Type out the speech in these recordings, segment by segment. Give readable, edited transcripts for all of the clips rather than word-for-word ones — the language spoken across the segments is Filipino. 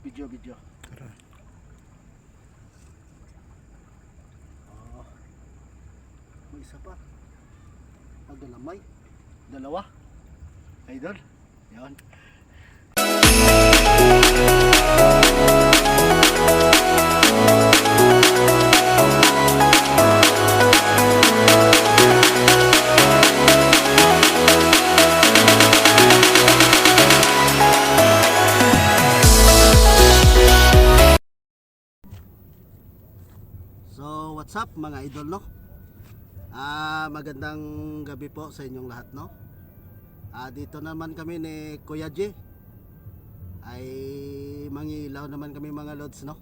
Video. Tara. May isa pa. Galamay. Dalawa. Idol. Yan. So, what's up mga idol, no? Magandang gabi po sa inyong lahat, no? Dito naman kami ni Kuya J. Ay mangilaw naman kami mga lods, no?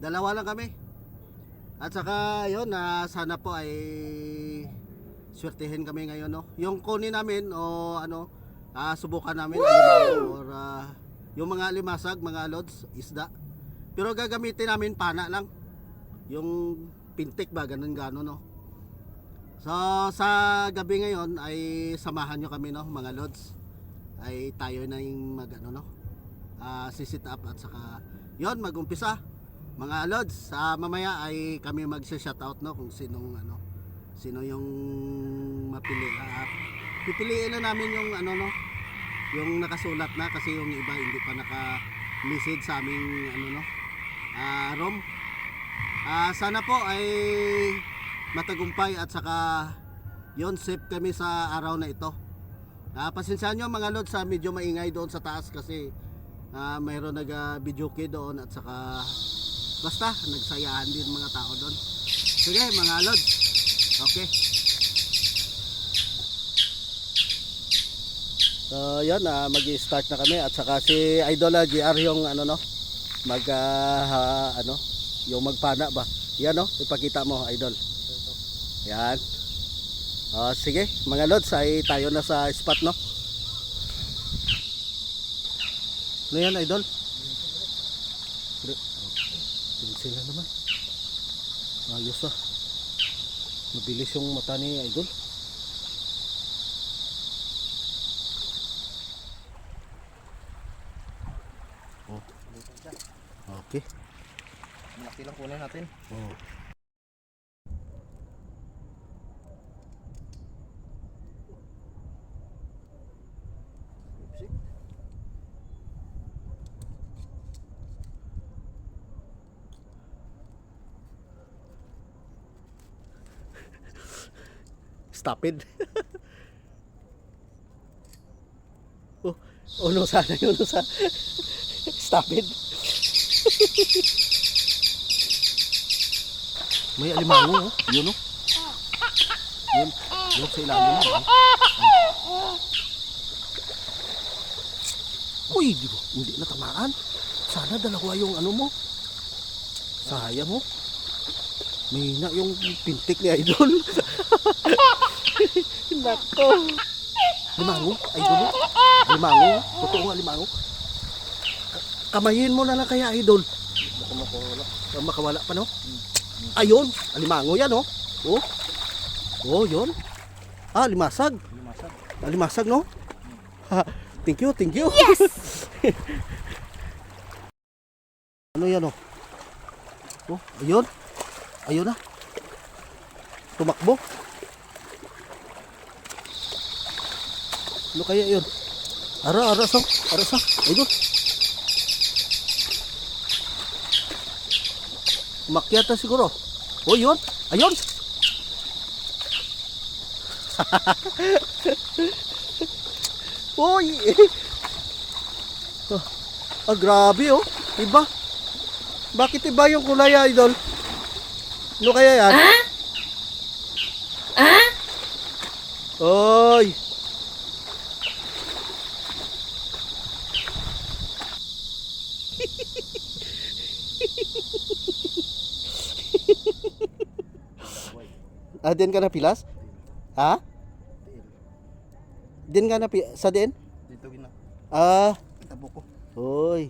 Dalawa lang kami. At saka yun, sana po ay swertihin kami ngayon, no? Yung kunin namin o ano, subukan namin or yung mga limasag, mga lods, isda. Pero gagamitin namin pana lang. Yung pintik ba, ganun no? So sa gabi ngayon ay samahan nyo kami, no mga lods. Ay tayo na yung mag ano, no, sisit up at saka yon magumpisa mga lods. Mamaya ay kami magsa-shoutout, no, kung sinong ano, sino yung mapili. Pipiliin na namin yung ano, no, yung nakasulat na, kasi yung iba hindi pa naka-message sa aming ano, no, room. Sana po ay matagumpay at saka yon safe kami sa araw na ito. Pasensyahan nyo mga lods, medyo maingay doon sa taas kasi mayroon nag-videoke doon at saka basta nagsayahan din mga tao doon. Sige mga lods, okay. So yun, mag-i-start na kami at saka si Idol GR yung ano, no, ano, yung magpana ba? Yan, no, ipakita mo Idol. Yan. Sige mga lods, ay tayo na sa spot, no. Ano yan Idol? Sila naman. Ayos mabilis yung mata ni Idol. Okay. Malaki lang kunin natin. Stop it. No sana yun, no sa stop it. May alimango, yun, no. Yun sa ilalim, no. Uy, hindi natamaan. Sana dalawa yung ano mo. Sayang mo. Mahina yung pintik ni Idol. Nako. Limango, Idol. Limango, totoo nga limango. Kamayin mo na lang kaya Idol. Makawala pa, no? Ayun, alimango yan, no? Yun. Limasag. Limasag, no? Thank you. Yes! Ano yan, no? Ayun na. Tumakbo. Ano kaya yun? Ara sa. Ayun. Umakyat na siguro. Yun. Ayun. Uy. Grabe, iba. Bakit iba yung kulay, Idol? Ano kaya yan? Oy. Din ka na pilas? Din ka na sa din? Dito gina. Tabo ko. Oy.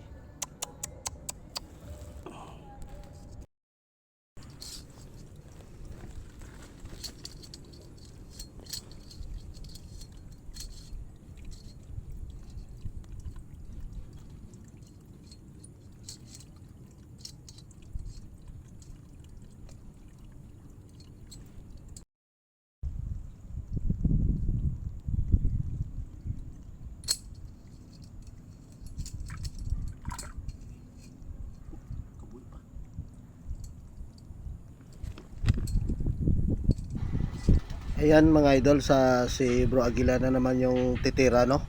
Ayan mga idol, sa si Bro Aguila na naman yung titira, no?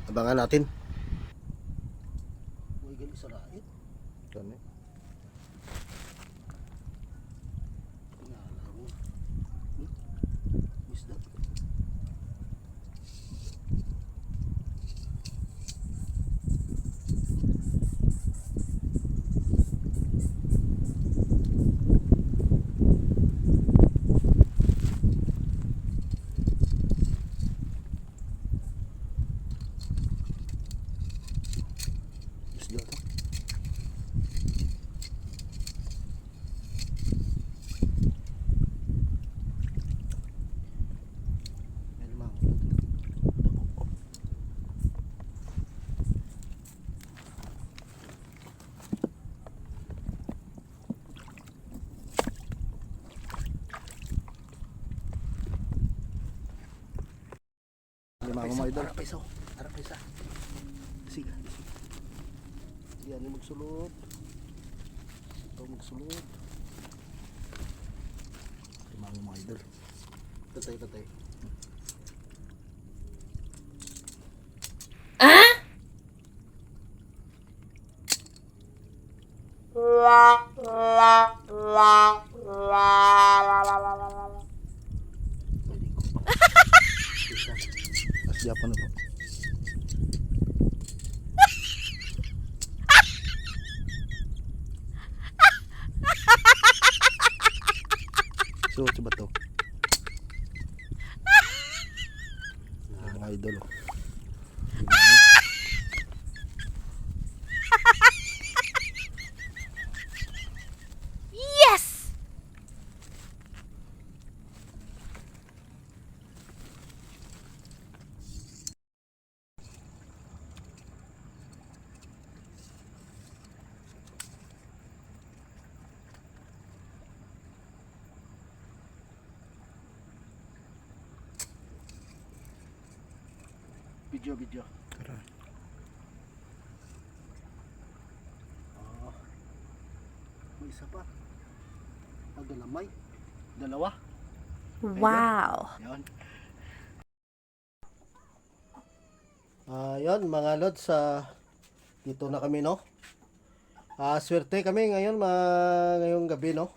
Abangan natin. Uy, gali sa rait. Kani. Nala mo. Isda. Isda to. May limang. Lima mo mga idol. Harap pa isa. Harap pa isa. Sige. Yan yung magsulod. Ito magsulod. Lima mo mga idol. Katay, katay. Isa. Mas Japan na po. Suot sa bato. Yan, mga idol. Oh. Yes! Video, video. Tara. Ah. May isa pa. Dalamay. Dalawa. Wow. Yan. Yan mga lods, dito na kami, no? Swerte kami ngayon, ngayong gabi, no?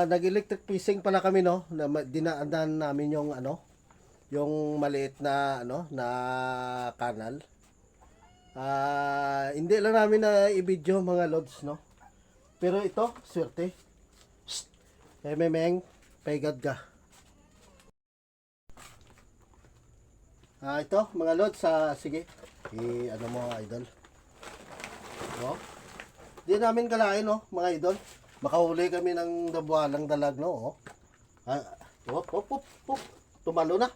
Nag-electric fishing pala kami, no? Dinaanan namin yung ano, yung maliit na ano, na kanal. Hindi lang namin na i-video mga lods, no? Pero ito, swerte. Shh! Memeng, paigad ka. Ito, mga lods, sige. Ano mo, idol. No? Di namin kalain, no, mga idol. Makahuli kami ng dabuhalang dalag, no, oh. Hop, hop, hop, hop. Tumalo na.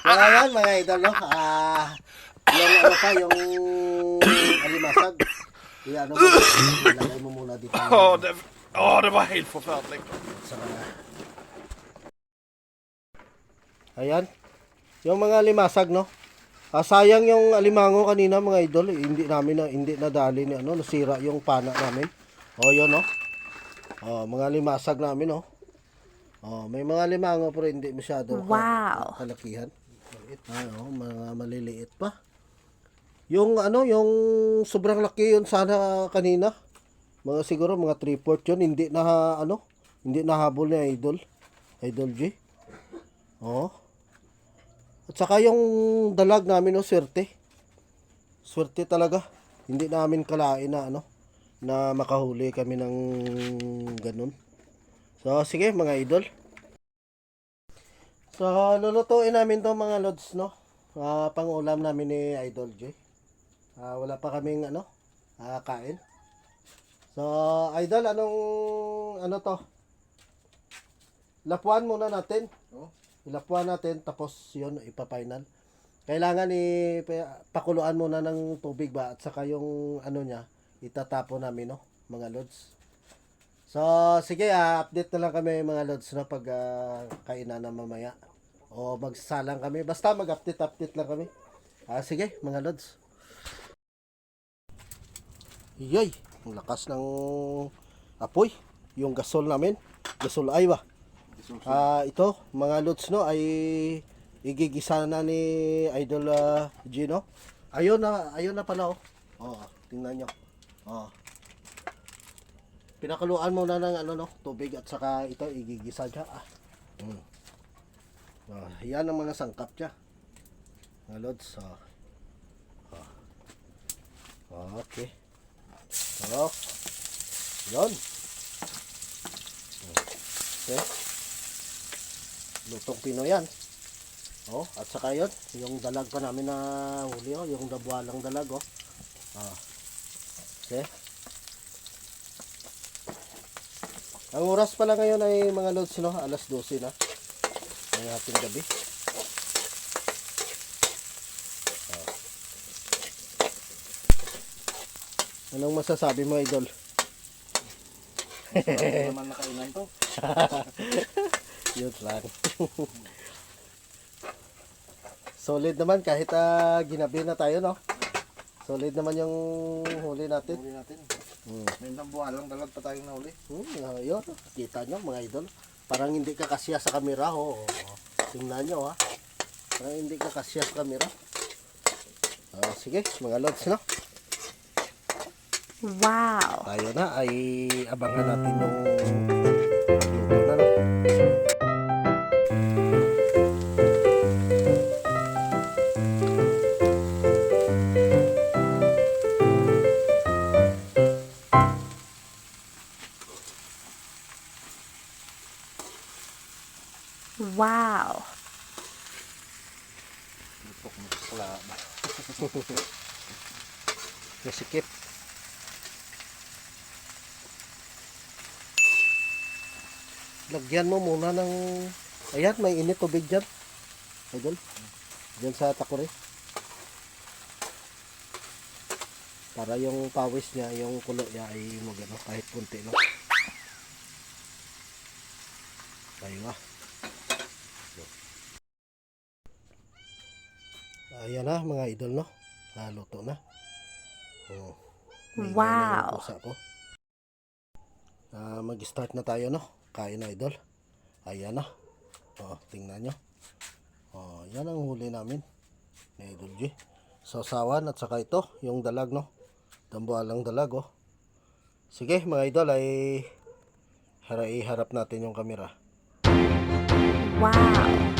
Kaya yan, mga idol, no. Yung ano pa, yung alimasag. Ano mo, ilagay mo muna dito. Det var helt forferdelig. Sa mga... Ayan. Yung mga limasag, no. Sayang yung alimango kanina, mga idol. Hindi nadali ni ano, nasira yung pana namin. Yun, no. Mga limasag namin, no. May mga limango pero hindi masyado Wow. kalakihan. Mga maliliit pa. Yung ano, yung sobrang laki yun sana kanina. Siguro mga 3/4 yun, hindi nahabol ni Idol G. At saka yung dalag namin, swerte. Swerte talaga. Hindi namin kalain na na makahuli kami ng ganun. So sige mga idol. So lulutuin namin to mga lods, no. Pang-ulam namin ni Idol J. Wala pa kaming kain. So idol, ano to? Lapuan muna natin. Ilapuan natin tapos 'yon ipa-final. Kailangan pakuluan muna ng tubig ba at saka yung niya itatapon namin, no, mga lods. So sige, update na lang kami mga lods, no, pag kainan na mamaya. O magsasalang kami. Basta mag-update lang kami. Sige mga lods. Yoy, ang lakas ng apoy. Yung gasol namin. Gasulay ba? Ito, mga lods no, ay igigisa na ni Idol Gino. Ayun na pala oh. Oh, tingnan nyo. Oh. Pinakaluan mo na ng ano no, tubig at saka ito igigisa dyan. Yan ang mga sangkap dyan. Mga lods. Okay. So, yun. Okay. Lutong Pinoy yan. At saka yun, yung dalag pa namin na huli, yung dabualang dalag, Okay. Ang oras pala ngayon ay mga lods, alas 12 na. Ang ating gabi. Anong masasabi mo, Idol? Hindi naman nakainan to. Yun lang. Solid naman kahit ginabi na tayo, no? Solid naman yung huli natin. Huli natin. May nambuhalang dalag pa tayong nahuli. Yun, kita nyo mga idol. Parang hindi ka kasya sa kamera, Tingnan nyo, Parang hindi ka kasya sa kamera. Sige, mga lods, no? Wow. Tayo na ay abangan natin yung luto na, no? Wow. Lupok mo pula ba? Nasikip. Lagyan mo muna ng... Ayan, may init tubig dyan. Idol. Dyan sa takuri. Para yung pawis niya, yung kulo niya ay magano kahit punti, no? Tayo Ayan na mga idol, no? Luto na. Wow. Pusa ko. Mag-start na tayo, no? Kain na, idol. Ayan na. Tingnan nyo. Yan ang huli namin ni Idol G. Sausawan at saka ito, yung dalag, no? Dambualang dalag, Sige, mga idol, ay iharap natin yung camera. Wow.